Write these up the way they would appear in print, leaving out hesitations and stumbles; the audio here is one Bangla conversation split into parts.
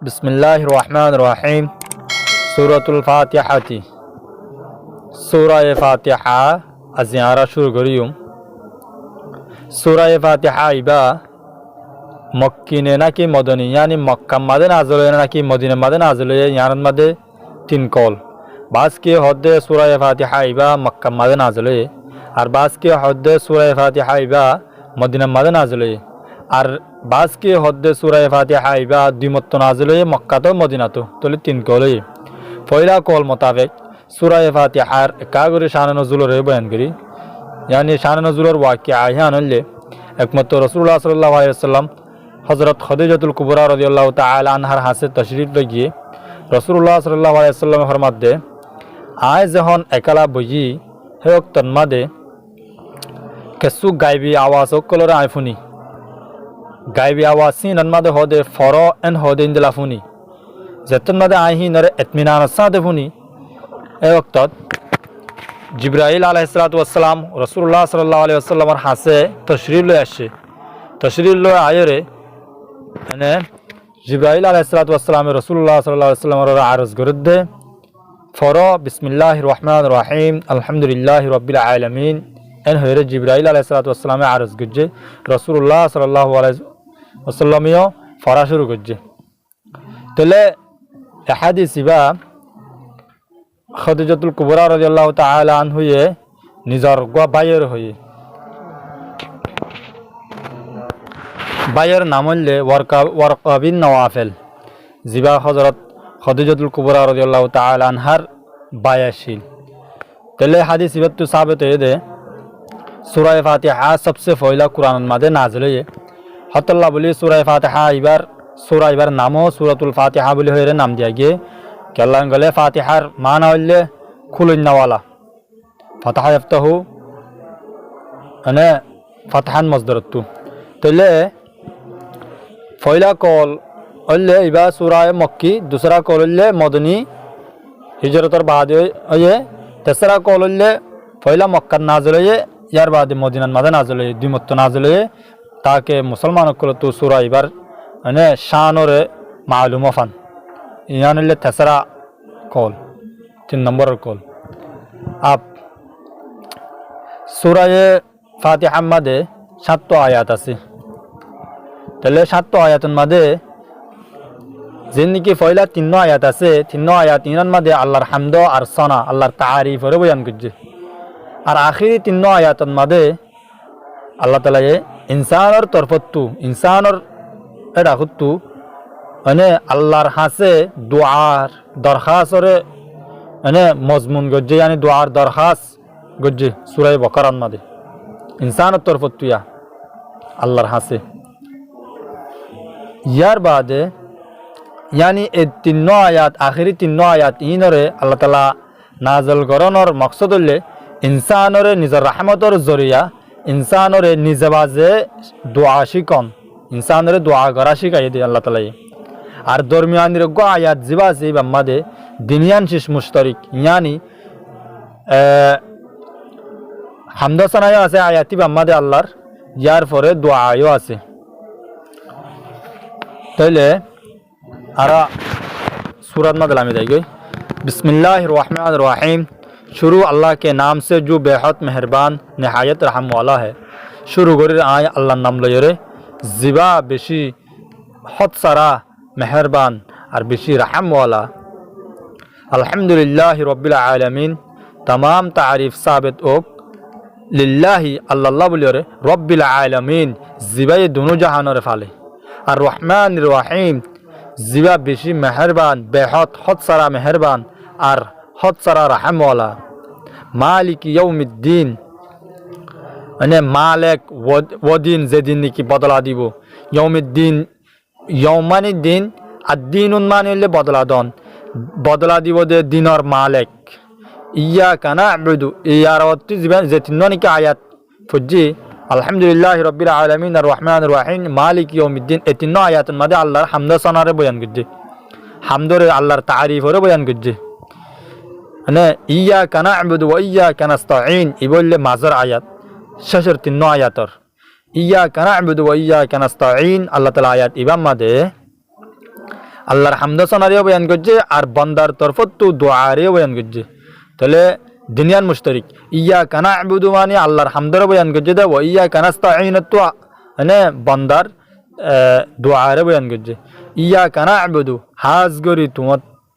বিসমিল্লাহির রহমানির রহিম। সূরাতুল ফাতিহাতি সূরায়ে ফাতিহা আজি আমরা শুরু করিম। সূরায়ে ফাতিহা ইবা মক্কিনে নাকি মদনী, यानी মক্কা মাদে নাযিল হয়ে নাকি মদিনা মাদে নাযিল হয়ে, ইয়ার মাদে তিন কল। বাস কি হদ্দে সূরায়ে ফাতিহা ইবা মক্কা মাদে নাযিল হয়ে, আর বাস কি হদ্দে সূরায়ে ফাতিহা ইবা মদিনা মাদে নাযিল হয়ে, আর বাস কি হদ্দে সূরায়ে ফাতিহা ইবা দুইমত্ত নাযিল হয়ে মক্কা তো মদিনা তো তলে তিন কল হয়ে। পয়লা কল মোতাবেক সূরায়ে ফাতিহার কাগরে শান নজুলের বয়ান করি, यानी शान नजुलर वाक़िया यहाँ नल्ले एकमत रसूलुल्लाह सल्लल्लाहु अलैहि वसल्लम हज़रत खदीजतुल कुबरा रज़ियल्लाहु ताआला अन्हार हाथ से तशरीफ लगिए रसूलुल्लाह सल्लल्लाहु अलैहि वसल्लम फरमात दे आय जहन एकला बुझी हे वक्तन मादे केसु गायबी आवाज़ कलर आइफुनी गायबी आवाज़ सी नन्मादे होदे फरो एन होदे इंदला फुनी जतन मादे आही नरे इत्मीनान सादे फुनी ए वक्तत जिब्राइल अलैहिस्सलाम रसूलुल्लाह सल्लल्लाहु अलैहि वसल्लम हासे तशरीफ ले आसे तशरीफ ले आयरे यानी जिब्राइल अलैहिस्सलाम रसूलुल्लाह सल्लल्लाहु अलैहि वसल्लम आरज करदे फरो बिस्मिल्लाहिर रहमानिर रहीम अल्हम्दुलिल्लाहि रब्बिल आलामीन एन होरे जिब्राइल अलैहिस्सलाम आरज गजे रसूलुल्लाह सल्लल्लाहु अलैहि वसल्लम यो फरा शुरू गजे तले हादीस इबा खदीजतुल कुबरा रज़ियल्लाहु ताआला अन्हुये निजार गवा बायर हुए बायर नामल्ले वरका बिन नवाफिल जिबा हज़रत खदीजतुल कुबरा रज़ियल्लाहु ताआला अन्हार बायाशील तले हादीस इबत्तु साबित है दे सूरा फातिहा सबसे पहला कुरान मादे नाजिल है हतल्ला बोली सूरा फातिहा इबार नामो सूरतुल फातिहा बोली होरे नाम दिया गया कि अल्लाह गले फातिहार माना होल्ले खुलना वाला फतह यफ्तहु अने फतहान मजदरतु तले पहला कॉल होल्ले इबा सूरा मक्की दूसरा कॉल होल्ले मदनी हिजरतर बाद ये तीसरा कॉल होल्ले पहला मक्का नाजिल है यार बाद मदीना मादे नाजिल है दुमत्त नाजिल है ताकि मुसलमानों को तो सूरा इबार अने शान और मालूम फन यानी तीसरा कॉल 3 नंबर कॉल आप सूरा फातिहा मादे 7 आयात আছে তাহলে 7 আয়াতের মধ্যে जिनकी पहला 3 आयात আছে 3 आयात ইনার মধ্যে আল্লাহর হামদ আর সানা আল্লাহর তারিফের বয়ান করছে আর আখিরি 3 আয়াতের মধ্যে আল্লাহ তাআলা ইনসানের তরফতু ইনসানের এটা হতু মানে আল্লাহর হাসে দুআর দরখাস্তর মানে মজমুন গজ্জে यानी দুআর দরখাস্ত গজ্জে সূরা বাকারার মধ্যে ইনসানের তরফতুয়া আল্লাহর হাসে ইয়ার বাদে यानी এই 3 আয়াত আখেরি 3 আয়াত ইনরে আল্লাহ তাআলা নাযিল করানোর মাকসাদ হলে ইনসানের নিজের রহমতের জরিয়া ইনসানের নিজবাজে দোয়া শিকন ইনসানের দোয়া করা শিখাই দিয়ে আল্লাহ তাআলা আর দরমিয়ানের গো আয়াত জিবা জিবা মাদে দুনিয়ান শেষ মুশতারিক यानी হামদ সানায় আছে আয়াতি বাম্মাদে আল্লাহর ইয়ার পরে দোয়াও আছে তাইলে আরা सूरत में दलामी दी गई बिस्मिल्लाहिर रहमानिर रहीम शुरू अल्लाह के नाम से जो बेहद मेहरबान नहायत रहम वाला है शुरू करी आय अल्लाह नाम लयरे जिबा बेशी हद सारा मेहरबान और बेशी रहम वाला अल्हम्दुलिल्लाहि रब्बिल आलमीन तमाम तारीफ साबित ओक लिल्लाहि अल्लाह बोलिए रब्बिल आलमीन जिबा ये दोनों जहानों रे फाले और रहमानिर रहीम जिबा बेशी मेहरबान बेहद हद सारा मेहरबान और हद सारा रहम वाला मालिक यौमिद्दीन अने मालिक वो दिन जे दिन की बदला दीबो यौमिद्दीन यौमानी दिन अद्दीन मानिले बदला दीबो दे दिनर मालिक इय्याका नअबुदु इयारवत्ति जिबान जे तिन्नों की आयत फुजी अल्हम्दुलिल्लाहि रब्बिल आलमीन अर्रहमानिर रहीम मालिक यौमिद्दीन ए 3 आयातन मदे अल्लाहर हामद सनारे बयान करजे हामदरे अल्लाहर तारीफरे बयान करजे अने इय्याका नअबुदु व इय्याका नस्ताईन इबोल्ले माजर आयात शेषर 3 आयातर इय्याका नअबुदु व इय्याका नस्ताईन अल्लाह ताआला आयात इबाम मदे আল্লাহর হামদ সনারিও বয়ান করছে আর বান্দার তরফত তো দোয়ারেও বয়ান করছে তাহলে দুনিয়ার মুশতারিক ইয়া কানা আবুদু মানে আল্লাহর হামদারও বয়ান করছে দে ইয়া কানাস্তাইন তো মানে বান্দার দোয়ারে বয়ান করছে ইয়া কানা আবুদু হাজ গরি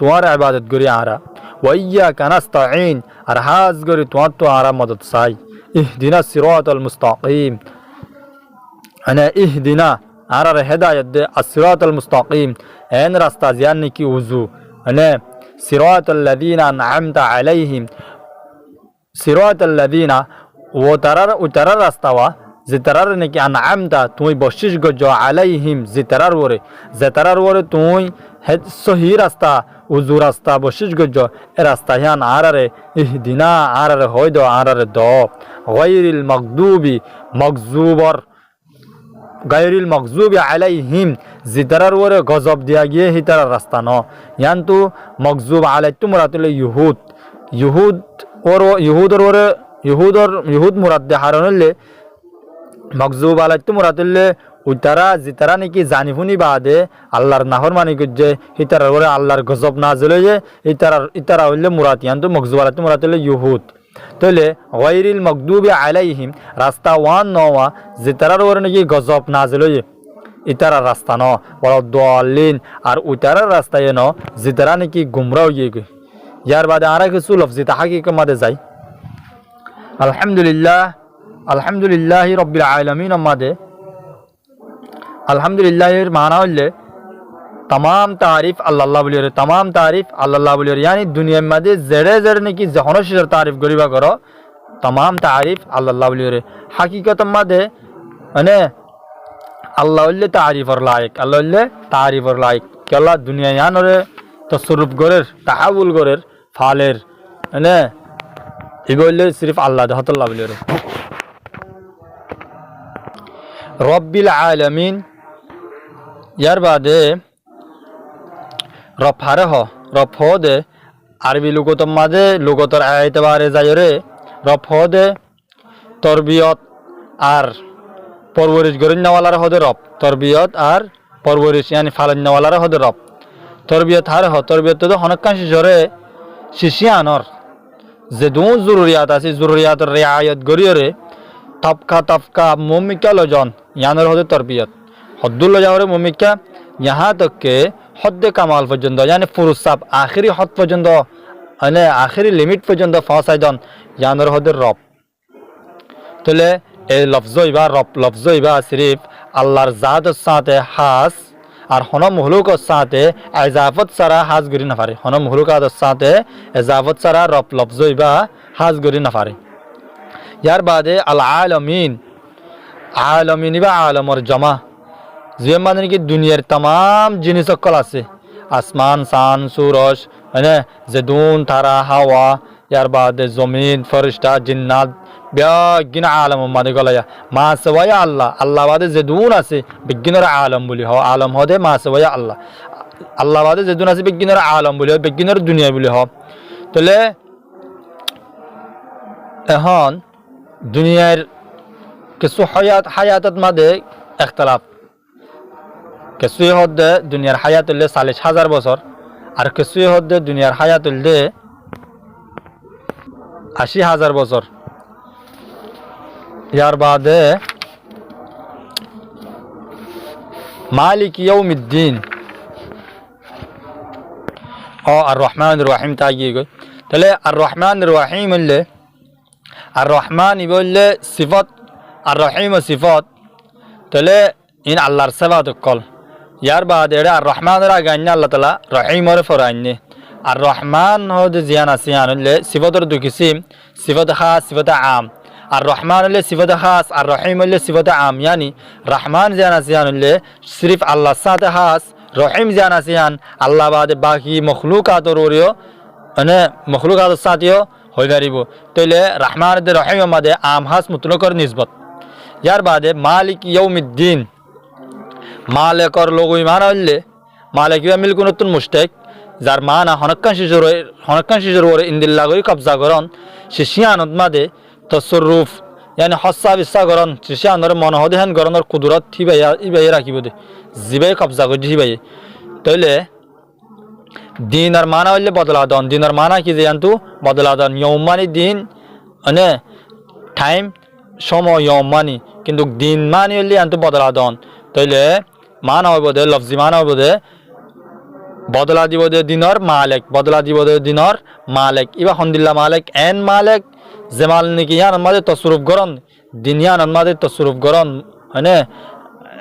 তোমার ইবাদত করি আরা ওয়াইয়া কানাস্তাইন আর হাজ গরি তোমার তো আরা মদদ চাই ইহদিনা সিরাতাল মুস্তাকিম মানে ইহদিনা আরার হেদায়েত দে আসিরাতাল মুস্তাকিম এন রাস্তা জিয়ান কি উজু মানে সিরাতাল লাযিনা আনআমতা আলাইহিম সিরাতাল লাযিনা ও তারার রাস্তাওয়া যে তারার নাকি আনআমতা তুই বশিস গজ আলাইহিম যে তারার ওরে তুই সহি রাস্তা উজু রাস্তা বশিস গজ এ রাস্তা হিয়ান আরারে ইহদিনা আরারে হয়দ আরারে দ গায়রিল মাগদুবি মগজুবর গায়রিল মগজুবি আলাইহিম জিতারার ওরে গজব দিয়া গিয়ে হিতারার রাস্তা ন ইয়ান তো মগজুব আলাই মুরাতুল ইহুদ মুরাদ দে হারনলে মগজুব আলাই মুরাতুল্লে উতারা জিতারা নাকি জানিফুনি বাদে আল্লাহর নাফরমানি করছে হিতারার ওরে আল্লাহর গজব নাজিল হয়ে ইতারা হইলে মুরাদ ইয়ান তো মগজুব আলাই মুরাতুল্লে ইহুদ তাহলে গায়রিল মাগদুবি আলাইহিম রাস্তা ওয়ান নওয়া যে তারার ওরে নাকি গজব নাজিল হয়ে ইতারার রাস্তা ন বড় দলিন আর উতারার রাস্তায় ন যে তারা নাকি গুমরাহ হয়ে গে ইয়ার বাদে আর কিছু লফজি তাহাকিক মাদে যাই আলহামদুলিল্লাহ রাব্বিল আলামিন মাদে আলহামদুলিল্লাহের মানা হইলে तमाम तारीफ अल्लाह बोलिए तमाम तारीफ अल्लाह बोलिए यानी दुनिया में जड़े जड़े ने की जहन शिर तारीफ गरीबा करो तमाम तारीफ अल्लाह बोलिए हकीकत मदे अने अल्लाह तारीफ और लायक कि अल्लाह दुनिया यान रे तसरुफ गरेर तहावुल गरेर फालेर अने इगोले सिर्फ अल्लाह दहतल्लाह बोलिए रब्बिल आलमीन यार बादे रफ हारे हो रफ हो दे आरबी लुगतम मादे लुगतर एतबारे जायरे रफ हो दे तरबियत आर परवरिश गरिनवालार हो दे रफ तरबियत आर परवरिश यानी फालनवालार हो दे रफ तरबियत हारे हो तरबियत तो हनकान शिशरे शिशियानर जे दो जरूरियात आछि जरूरियातर रियायत गरियरे तफका मुमिका लजन यानर हो दे तरबियत हद्दुल जावरे मुमिका यहाँ तक के हद कमाल पर्यন্ত यानी फुरुसाब आखिरी हद पर्यন্ত মানে आखिरी लिमिट पर्यন্ত ফাসাইদন ইয়ানর হদের রব তাহলে এই লফজ ইবা সিরিফ আল্লাহর জাতের সাথে হাস আর হন মখলুকের সাথে ইজাফত সারা হাস গরি না পারে হন মখলুকাতের সাথে ইজাফত সারা লফজ ইবা হাস গরি না পারে ইয়ার বাদে আল আলামিন ইবা আলমর জমা যে মানে কি দুনিয়ার तमाम জিনিস সকল আছে আসমান সান সূরজ মানে জেদুন তারা হাওয়া ইয়ার বাদে জমিন ফেরেশতা জিন্নাত বিজ্ঞান আলম মানে গলায়া মা সওয়া আল্লাহ বাদে জেদুন আছে বিজ্ঞানের আলম বলি হ আলম হদে মা সওয়া আল্লাহ বাদে জেদুন আছে বিজ্ঞানের আলম বলি বিজ্ঞানের দুনিয়া বলি হ তাহলে এখন দুনিয়ার কিছু হায়াতত মাদে ইখতিলাফ কিছুই হদ্দে দুনিয়ার হায়াতুল্লে 40,000 বছর আর কিছুই হদ্দে দুনিয়ার হায়াতুল্লে 80,000 বছর ইয়ার বাদে মালিক ইয়াউমিদ্দিন ও আর রহমানুর রহিম তাগিয়ে গই তাহলে আর রহমানুর রহিম হলে আর রহমান বললে সিফত আর রহিম সিফত তাহলে ইন আল্লাহর সিফাত কল यार बाद আর রহমানের আগে আল্লাহ তাআলা রহিমের ফরাইনে আর রহমান হদ জিয়ান আসিয়ান হলে সিফাতের দুই কিসম সিফাত খাস সিফাত আম আর রহমান হলে সিফাত খাস আর রহিম হলে সিফাত আম यानी রহমান জিয়ান আসিয়ান হলে সির্ফ আল্লাহর সাথে খাস রহিম জিয়ান আসিয়ান আল্লাহ বাদে বাকি মখলুকাতের ওরিও মানে মখলুকাতের সাথেও হই পারিব তাইলে রহমান দে রহিম মাদে আম খাস মুতলাকর নিসবত यार বাদে মালিক ইয়াউমিদ্দিন মালিকর লোগো ইমান হইলে মালিক ইয়া মিলকুন নতুন মুশতাক যার মানা হনকান শিজর ওরে ইন্দিল্লাহ গরি কবজা করন শিশিয়ানত মাদে তসররুফ यानी হসা বিসা করন শিশিয়ানর মন হদেহান করনর কুদরত থিবাইয়া ইবাই রাখিব দে জিবাই কবজা গজি জিবাই তাইলে দিন আর মানা হইলে বদলা দন দিন আর মানা কি যে আনতু বদলা দন ইয়মানি দিন মানে টাইম সময় ইয়মানি কিন্তু দিন মানি হইলে আনতু বদলা দন তাইলে মানা হইব দে লফজি মানা হইব দে বদলা দিব দে দিনর মালিক বদলা দিব দে দিনর মালিক ইবা হন্দিল্লা মালিক এন মালিক জেমাল নাকি ইয়ান মাঝে তসরুফ গরন দিনিয়ান মাঝে তসরুফ গরন মানে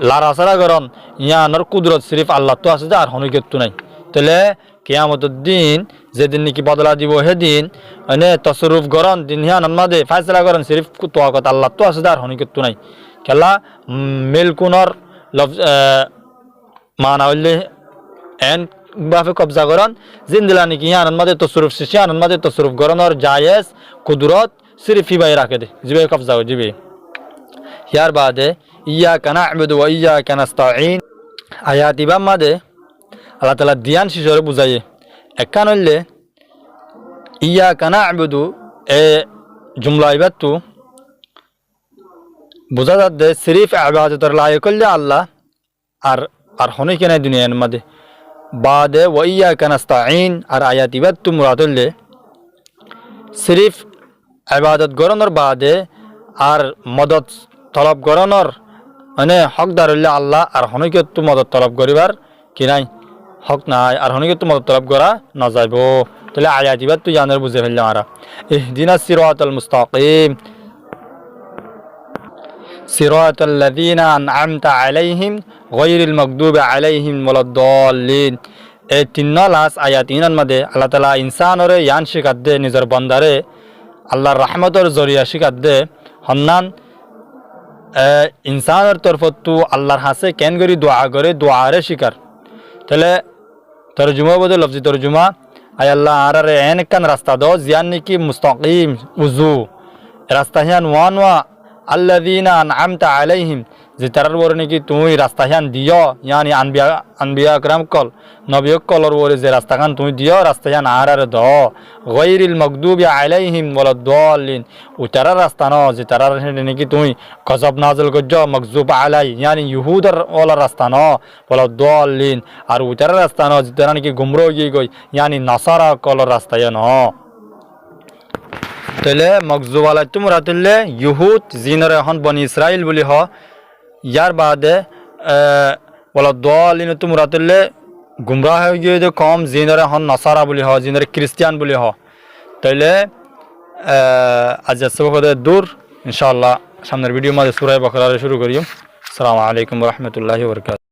লারাসারা গরন ইয়ানোর কুদরত সিরিফ আল্লাহ তো আছে যে আর হনুকেতু নাই তাহলে কিয়ামতের দিন যেদিন নাকি বদলা দিব সেদিন মানে তসরুফ গরন দিনিয়ান মাঝে ফাইসলা গরন সিরিফ তোয়াকত আল্লাহ তো আছে যে আর হনুকেতু নাই খেলা মিলকুনর লফজ মানা হইলে এন বাফে কবজা গরন জিন্দিলা নাকি ইয়ান মাঝে তসরুফ শিশিয়ান মাঝে তসরুফ গরনর জায়েজ কুদরত সিরিফ হিবাই রাখে দে জিবে কবজা জিবে ইয়ার বাদে ইয়াকা না'বুদু ওয়া ইয়াকা নাস্তাঈন আয়াত ইবাম মাদে আল্লাহ তাআলা দিয়ান শিশরে বুঝাইয়ে একখান হইলে ইয়াকা না'বুদু এ জুমলা ইবাতু বুঝা যাচ্ছে সিরিফ ইবাদতের লায়ক হইলে আল্লাহ আর আর হনে কেন দুনিয়ার মাঝে বাদে ওয়া ইয়াকা নাস্তাঈন আর আয়াত ইবাতু মুরাদ হইলে সিরিফ ইবাদত গরনের বাদে আর মদত তলব গরনের মানে হকদার হইলে আল্লাহ আর হনকেতু মদত তলব করিবার কি নাই হক নাই আর হনকেতু মদত তলব করা না যাইব তাহলে আয়াত ইবাদ তুই জানার বুঝে ফেললাম আরা ইহদিনাস সিরাতাল মুস্তাকিম সিরাতাল লাযিনা আন'আমতা আলাইহিম গায়রিল মাগদুবি আলাইহিম ওয়ালাদ-দাল্লিন এই তিন লাস আয়াতিনার মধ্যে আল্লাহ তাআলা ইনসানরে ইয়ান শিখাত দে নিজের বান্দারে আল্লাহর রহমতের জরিয়া শিখাত দে হন্নান ইনসানের তরফতু আল্লাহর হাসে কেন করি দোয়া করে দোয়ারে শিকার তাহলে তরজুমা বদে লফজি তরজুমা আয় আল্লাহ আর এন কান রাস্তা দো জিয়ান নাকি মুস্তাকিম উজু রাস্তা হিয়ান ওয়ানওয়া আল্লাযীনা আন'আমতা আলাইহিম যে তারার বরে নাকি তুমি রাস্তা হিয়ান দিও ইয়ানি আনবিয়া আকরাম কল নবী কলর বরে যে রাস্তা খান তুমি দিও রাস্তা হিয়ান আর দো গায়রিল মাগদুবি আলাইহিম ওয়ালাদ-দাল্লিন ও তারার রাস্তা ন যে তারার নাকি তুমি গজব নাযিল করছো মাগজুব আলাই ইয়ানি ইহুদার ওলা রাস্তা ন ওয়ালাদ-দাল্লিন আর ও তারার রাস্তা ন যে তারা নাকি গুমরাহ হয়ে গই ইয়ানি নাসারা কলর রাস্তা ন তাহলে মগজুব আলাই তোমরা তুললে ইহুদ জিনরে এখন বনি ইসরাইল বলি হ ইয়ার বাদে ওয়ালাদ-দাল্লিন তোমরা তুললে গুমরাহ হয়ে গিয়ে কম জিনরে এখন নাসারা বলি হ জিনরে খ্রিস্টান বলি হ তাইলে আজ সবক দূর ইনশাআল্লাহ সামনের ভিডিও মাঝে সূরা বাকারা শুরু করি আসসালামু আলাইকুম ওয়া রাহমাতুল্লাহি ওয়া বারাকাতুহু